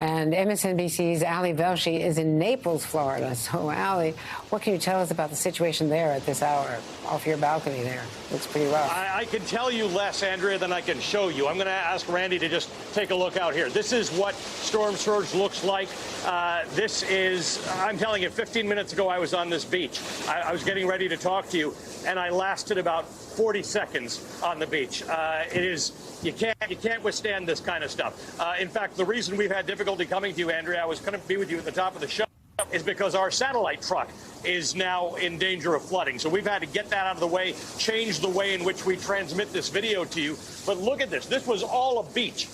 And MSNBC's Ali Velshi is in Naples, Florida. So, Ali, what can you tell us about the situation there at this hour off your balcony there? Looks pretty rough. I can tell you less, Andrea, than I can show you. I'm going to ask Randy to just take a look out here. This is what storm surge looks like. This is, I'm telling you, 15 minutes ago I was on this beach. I was getting ready to talk to you, and I lasted about 40 seconds on the beach. It is, you can't withstand this kind of stuff. In fact, the reason we've had difficulty coming to you, Andrea, I was going to be with you at the top of the show, is because our satellite truck is now in danger of flooding. So we've had to get that out of the way, change the way in which we transmit this video to you. But look at this. This was all a beach.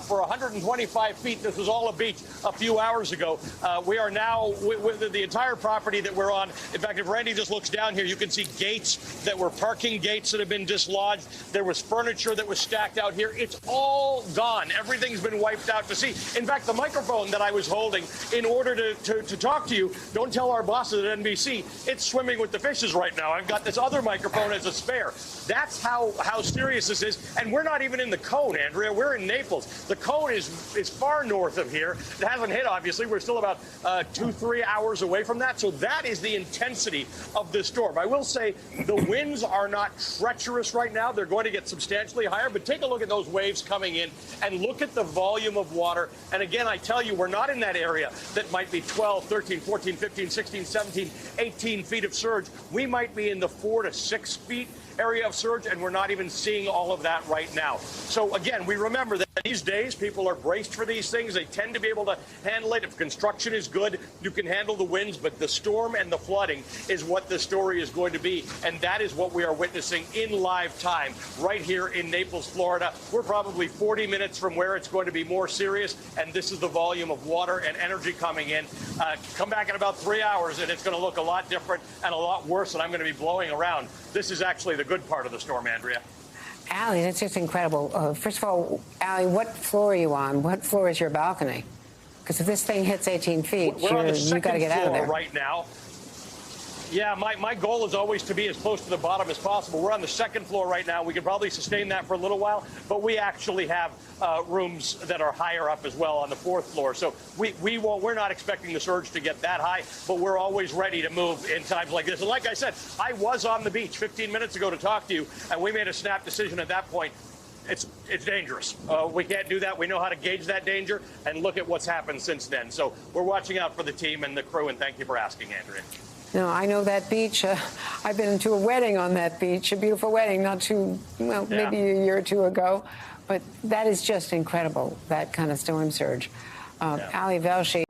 For 125 feet, this was all a beach a few hours ago. We are now, with the entire property that we're on. In fact, if Randy just looks down here, you can see gates that were parking gates that have been dislodged. There was furniture that was stacked out here. It's all gone. Everything's been wiped out to sea. In fact, the microphone that I was holding in order to talk to you, don't tell our bosses at NBC, it's swimming with the fishes right now. I've got this other microphone as a spare. That's how serious this is. And we're not even in the cone, Andrea. We're in Naples. The cone is far north of here. It hasn't hit, obviously. We're still about 2-3 hours away from that. So that is the intensity of this storm. I will say the winds are not treacherous right now. They're going to get substantially higher. But take a look at those waves coming in and look at the volume of water. And again, I tell you, we're not in that area that might be 12, 13, 14, 15, 16, 17, 18 feet of surge. We might be in the 4 to 6 feet area of surge, and we're not even seeing all of that right now. So again, we remember that these days people are braced for these things. They tend to be able to handle it. If construction is good, you can handle the winds, but the storm and the flooding is what the story is going to be, and that is what we are witnessing in live time right here in Naples, Florida. We're probably 40 minutes from where it's going to be more serious, and this is the volume of water and energy coming in. Come back in about 3 hours, and it's going to look a lot different and a lot worse, and I'm going to be blowing around. This is actually the good part of the storm, Andrea. Ali, that's just incredible. First of all, Ali, what floor are you on? What floor is your balcony? Because if this thing hits 18 feet, you've got to get out of there right now. Yeah, my goal is always to be as close to the bottom as possible. We're on the second floor right now. We can probably sustain that for a little while, but we actually have rooms that are higher up as well on the fourth floor. So we're not expecting the surge to get that high, but we're always ready to move in times like this. And like I said, I was on the beach 15 minutes ago to talk to you, and we made a snap decision at that point. It's dangerous. We can't do that. We know how to gauge that danger, and look at what's happened since then. So we're watching out for the team and the crew, and thank you for asking, Andrea. No, I know that beach. I've been to a wedding on that beach, a beautiful wedding, maybe a year or two ago. But that is just incredible, that kind of storm surge. Ali Velshi.